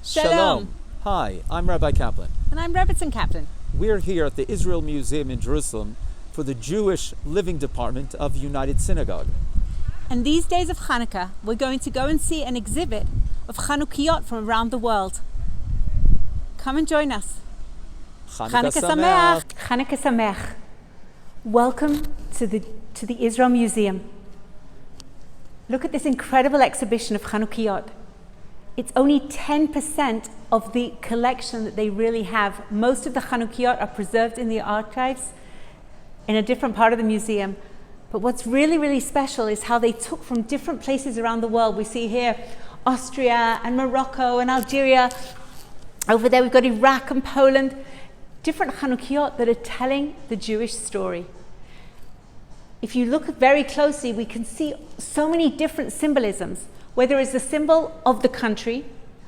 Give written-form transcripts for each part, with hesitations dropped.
Shalom. Hi, I'm Rabbi Kaplan. And I'm Rebbetzen Kaplan. We're here at the Israel Museum in Jerusalem for the Jewish Living Department of United Synagogue. And these days of Hanukkah, we're going to go and see an exhibit of Chanukiot from around the world. Come and join us. Chanukah Sameach. Chanukah Sameach. Welcome to the Israel Museum. Look at this incredible exhibition of Chanukiot. It's only 10% of the collection that they really have. Most of the Chanukiot are preserved in the archives in a different part of the museum. But what's really, really special is how they took from different places around the world. We see here Austria and Morocco and Algeria. Over there we've got Iraq and Poland. Different Chanukiot that are telling the Jewish story. If you look very closely, we can see so many different symbolisms, whether it's the symbol of the country,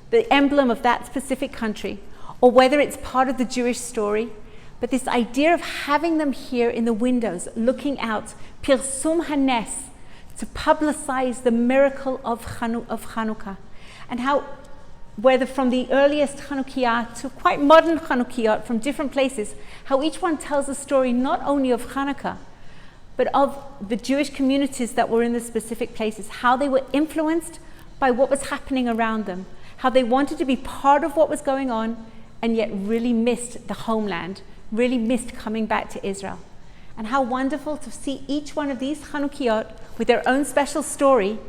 the emblem of that specific country, or whether it's part of the Jewish story. But this idea of having them here in the windows, looking out, Pirsum Hanes, to publicize the miracle of Hanukkah, and how, whether from the earliest Chanukiot to quite modern Chanukiot from different places, how each one tells a story not only of Hanukkah, but of the Jewish communities that were in the specific places, how they were influenced by what was happening around them, how they wanted to be part of what was going on, and yet really missed the homeland, really missed coming back to Israel. And how wonderful to see each one of these Chanukiot with their own special story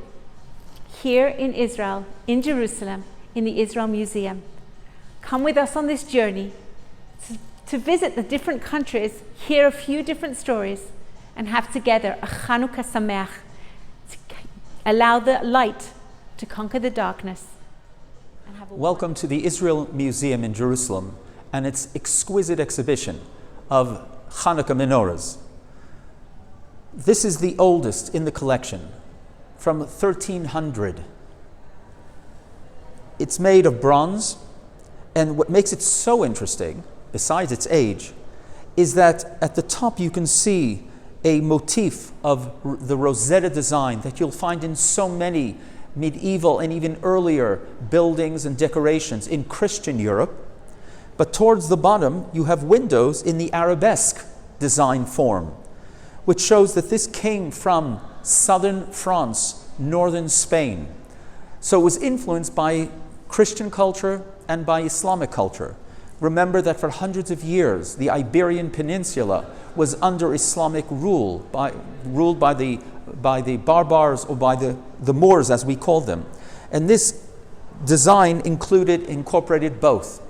here in Israel, in Jerusalem, in the Israel Museum. Come with us on this journey to visit the different countries, hear a few different stories, and have together a Chanukah Sameach, to allow the light to conquer the darkness. Welcome to the Israel Museum in Jerusalem and its exquisite exhibition of Hanukkah menorahs. This is the oldest in the collection, from 1300. It's made of bronze, and what makes it so interesting, besides its age, is that at the top you can see a motif of the Rosetta design that you'll find in so many medieval and even earlier buildings and decorations in Christian Europe. But towards the bottom, you have windows in the arabesque design form, which shows that this came from southern France, northern Spain. So it was influenced by Christian culture and by Islamic culture. Remember that for hundreds of years, the Iberian Peninsula was under Islamic rule, ruled by the Barbars, or by the Moors, as we call them. And this design incorporated both.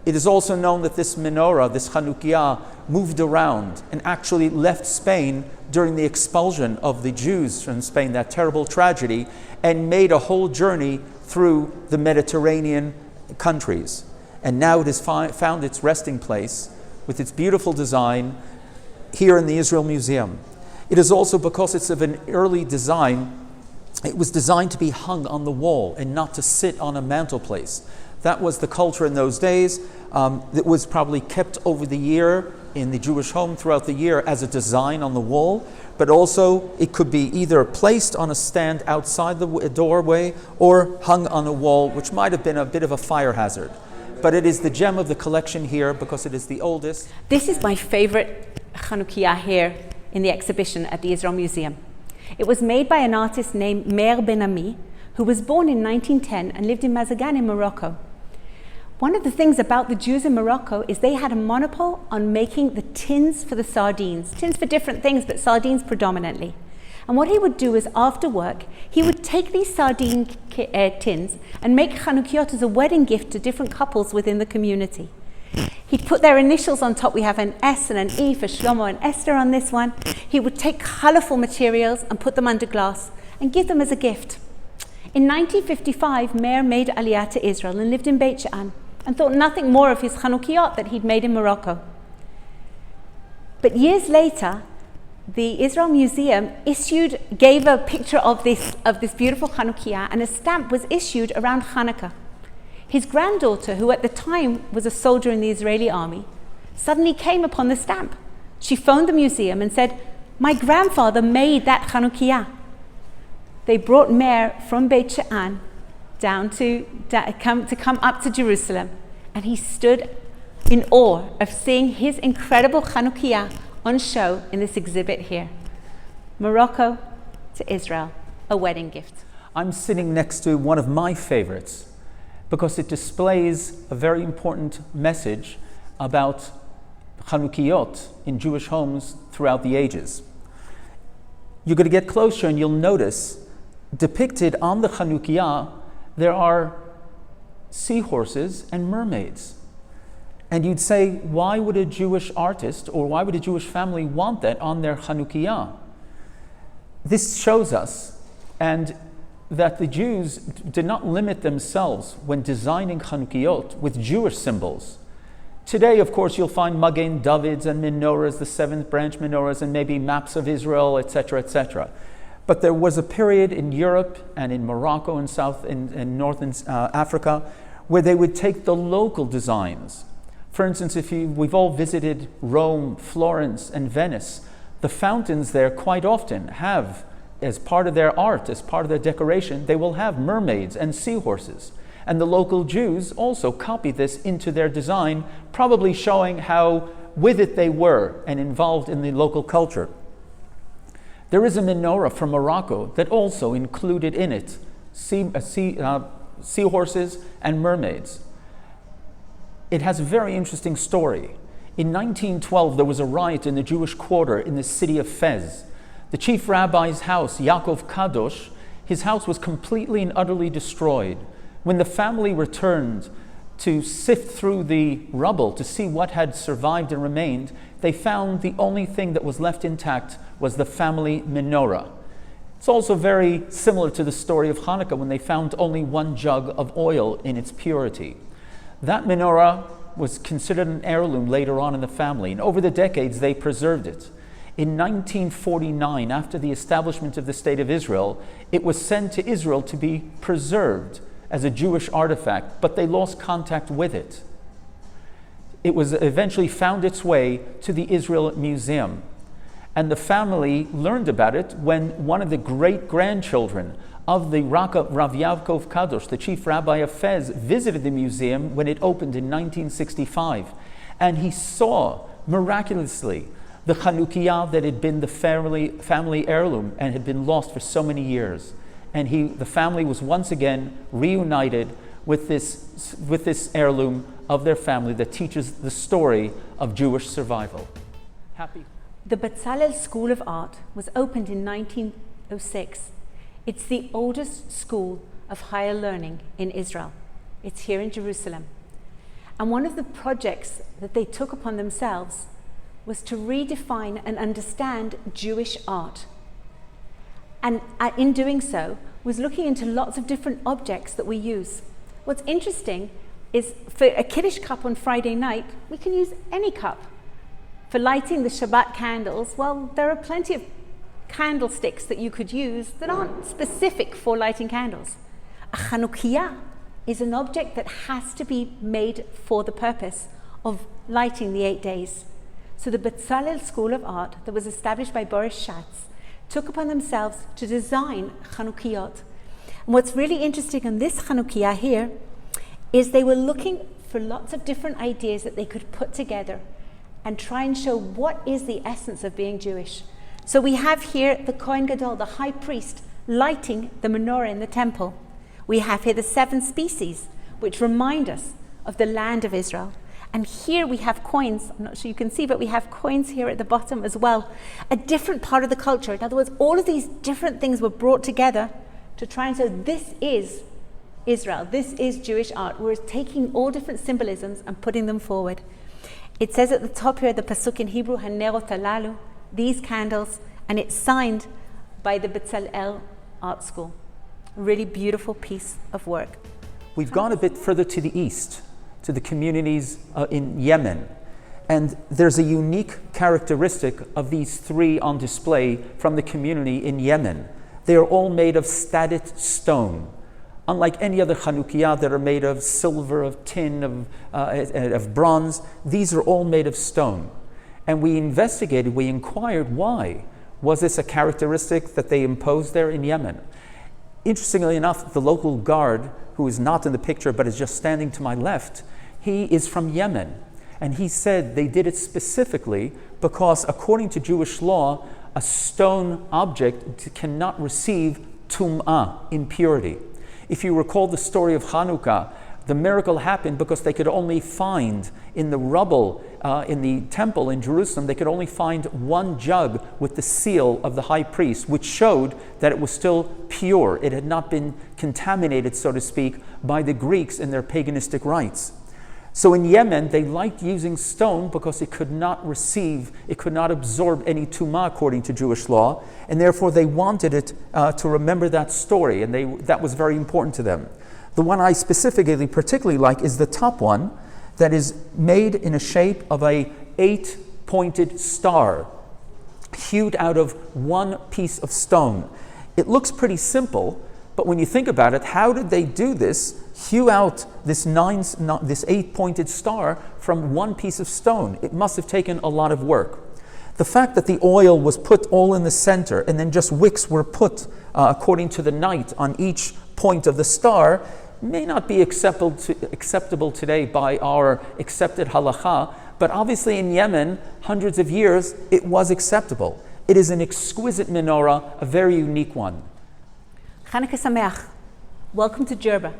It is also known that this menorah, this Chanukiah, moved around and actually left Spain during the expulsion of the Jews from Spain, that terrible tragedy, and made a whole journey through the Mediterranean countries. And now it has found its resting place with its beautiful design here in the Israel Museum. It is also, because it's of an early design, it was designed to be hung on the wall and not to sit on a mantelpiece. That was the culture in those days. It was probably kept over the year in the Jewish home throughout the year as a design on the wall, but also it could be either placed on a stand outside the doorway or hung on a wall, which might have been a bit of a fire hazard. But it is the gem of the collection here because it is the oldest. This is my favorite Chanukiah here in the exhibition at the Israel Museum. It was made by an artist named Meir Ben Ami, who was born in 1910 and lived in Mazagan in Morocco. One of the things about the Jews in Morocco is they had a monopole on making the tins for the sardines. Tins for different things, but sardines predominantly. And what he would do is, after work, he would take these sardine tins and make Chanukiot as a wedding gift to different couples within the community. He'd put their initials on top. We have an S and an E for Shlomo and Esther on this one. He would take colorful materials and put them under glass and give them as a gift. In 1955, Meir made Aliyah to Israel and lived in Beit She'an and thought nothing more of his Chanukiot that he'd made in Morocco. But years later, the Israel Museum gave a picture of this beautiful Chanukiah, and a stamp was issued around Hanukkah. His granddaughter, who at the time was a soldier in the Israeli army, suddenly came upon the stamp. She phoned the museum and said, "My grandfather made that Chanukiah." They brought Meir from Beit She'an to come up to Jerusalem, and he stood in awe of seeing his incredible Chanukiot on show in this exhibit here. Morocco to Israel, a wedding gift. I'm sitting next to one of my favorites because it displays a very important message about Chanukiot in Jewish homes throughout the ages. You're going to get closer and you'll notice depicted on the Chanukiot there are seahorses and mermaids. And you'd say, why would a Jewish artist or why would a Jewish family want that on their Chanukiot? This shows us that the Jews did not limit themselves when designing Chanukiot with Jewish symbols. Today, of course, you'll find Magen Davids and menorahs, the seventh branch menorahs, and maybe maps of Israel, etc., etc. But there was a period in Europe and in Morocco and northern Africa where they would take the local designs. For instance, we've all visited Rome, Florence, and Venice. The fountains there quite often have, as part of their art, as part of their decoration, they will have mermaids and seahorses. And the local Jews also copied this into their design, probably showing how with it they were and involved in the local culture. There is a menorah from Morocco that also included in it seahorses and mermaids. It has a very interesting story. In 1912, there was a riot in the Jewish quarter in the city of Fez. The chief rabbi's house, Yaakov Kadosh, his house was completely and utterly destroyed. When the family returned to sift through the rubble to see what had survived and remained, they found the only thing that was left intact was the family menorah. It's also very similar to the story of Hanukkah when they found only one jug of oil in its purity. That menorah was considered an heirloom later on in the family, and over the decades they preserved it. In 1949, after the establishment of the State of Israel, it was sent to Israel to be preserved as a Jewish artifact, but they lost contact with it. It was eventually found its way to the Israel Museum, and the family learned about it when one of the great-grandchildren of the Rav Yaakov Kadosh, the chief rabbi of Fez, visited the museum when it opened in 1965. And he saw, miraculously, the Chanukiot that had been the family heirloom and had been lost for so many years. And the family was once again reunited with this heirloom of their family that teaches the story of Jewish survival. Happy. The Bezalel School of Art was opened in 1906. It's the oldest school of higher learning in Israel. It's here in Jerusalem. And one of the projects that they took upon themselves was to redefine and understand Jewish art. And in doing so, was looking into lots of different objects that we use. What's interesting is for a Kiddush cup on Friday night, we can use any cup. For lighting the Shabbat candles, well, there are plenty of candlesticks that you could use that aren't specific for lighting candles. A Chanukiot is an object that has to be made for the purpose of lighting the 8 days. So the Bezalel School of Art that was established by Boris Schatz took upon themselves to design Chanukiot. And what's really interesting on this Chanukiot here is they were looking for lots of different ideas that they could put together and try and show what is the essence of being Jewish. So we have here the Kohen Gadol, the high priest, lighting the menorah in the temple. We have here the 7 species, which remind us of the land of Israel. And here we have coins, I'm not sure you can see, but we have coins here at the bottom as well. A different part of the culture. In other words, all of these different things were brought together to try and say, this is Israel, this is Jewish art. We're taking all different symbolisms and putting them forward. It says at the top here, the pasuk in Hebrew, Hanerot halalu, these candles, and it's signed by the Bezalel Art School. A really beautiful piece of work. We've gone a bit further to the east, to the communities in Yemen. And there's a unique characteristic of these 3 on display from the community in Yemen. They are all made of statted stone. Unlike any other Chanukiot that are made of silver, of tin, of bronze, these are all made of stone. And we investigated, we inquired why. Was this a characteristic that they imposed there in Yemen? Interestingly enough, the local guard, who is not in the picture but is just standing to my left, he is from Yemen. And he said they did it specifically because, according to Jewish law, a stone object cannot receive tum'ah, impurity. If you recall the story of Hanukkah, the miracle happened because they could only find in the rubble in the temple in Jerusalem, they could only find one jug with the seal of the high priest, which showed that it was still pure. It had not been contaminated, so to speak, by the Greeks in their paganistic rites. So in Yemen, they liked using stone because it could not absorb any tumah according to Jewish law, and therefore they wanted it to remember that story, and that was very important to them. The one I particularly like is the top one that is made in a shape of a 8-pointed star, hewed out of one piece of stone. It looks pretty simple, but when you think about it, how did they do this? Hew out this 8-pointed star from one piece of stone. It must have taken a lot of work. The fact that the oil was put all in the center and then just wicks were put according to the night on each point of the star may not be acceptable today by our accepted halakha, but obviously in Yemen, hundreds of years, it was acceptable. It is an exquisite menorah, a very unique one. Chanukah Sameach. Welcome to Jerba,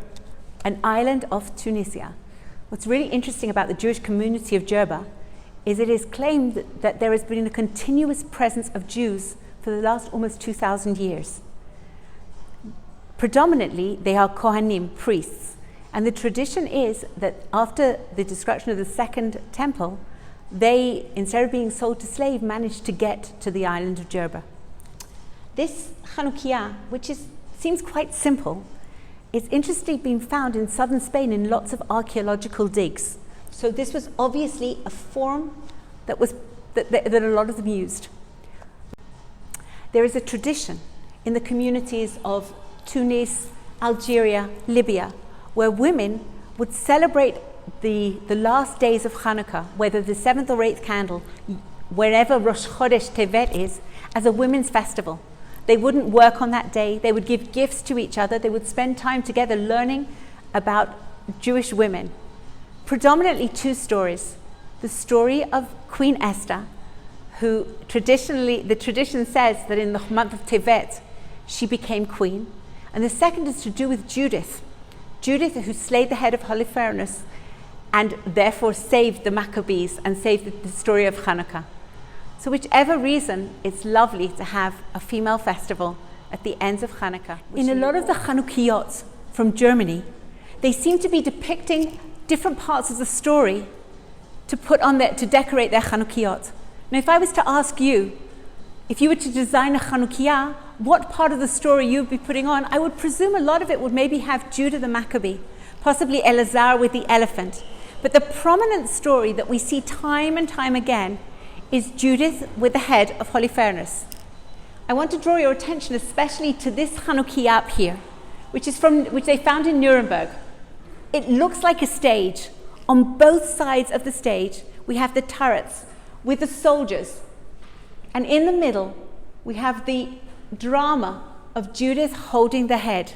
an island of Tunisia. What's really interesting about the Jewish community of Jerba is it is claimed that there has been a continuous presence of Jews for the last almost 2,000 years. Predominantly, they are Kohanim, priests, and the tradition is that after the destruction of the second temple, they, instead of being sold to slave, managed to get to the island of Jerba. This Chanukiot, which seems quite simple, is interestingly being found in southern Spain in lots of archaeological digs. So this was obviously a form that a lot of them used. There is a tradition in the communities of Tunis, Algeria, Libya, where women would celebrate the last days of Hanukkah, whether the 7th or 8th candle, wherever Rosh Chodesh Tevet is, as a women's festival. They wouldn't work on that day. They would give gifts to each other. They would spend time together learning about Jewish women. Predominantly 2 stories. The story of Queen Esther, who the tradition says that in the month of Tevet, she became queen. And the second is to do with Judith, who slayed the head of Holofernes and therefore saved the Maccabees and saved the story of Hanukkah. So whichever reason, it's lovely to have a female festival at the ends of Hanukkah. In a lot of the Chanukiot from Germany, they seem to be depicting different parts of the story to decorate their Chanukiot. Now, if I was to ask you, if you were to design a Chanukiah, what part of the story you would be putting on, I would presume a lot of it would maybe have Judah the Maccabee, possibly Elazar with the elephant. But the prominent story that we see time and time again is Judith with the head of Holofernes. I want to draw your attention especially to this Chanukiah up here, which they found in Nuremberg. It looks like a stage. On both sides of the stage, we have the turrets with the soldiers. And in the middle, we have the drama of Judith holding the head.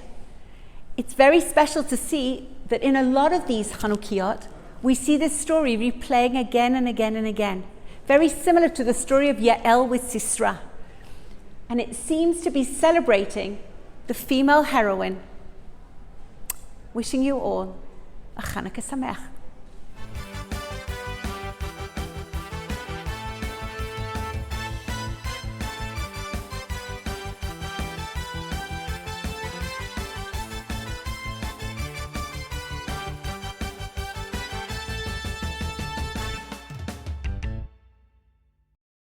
It's very special to see that in a lot of these Chanukiot, we see this story replaying again and again and again. Very similar to the story of Yael with Sisra. And it seems to be celebrating the female heroine. Wishing you all a Chanukah Sameach.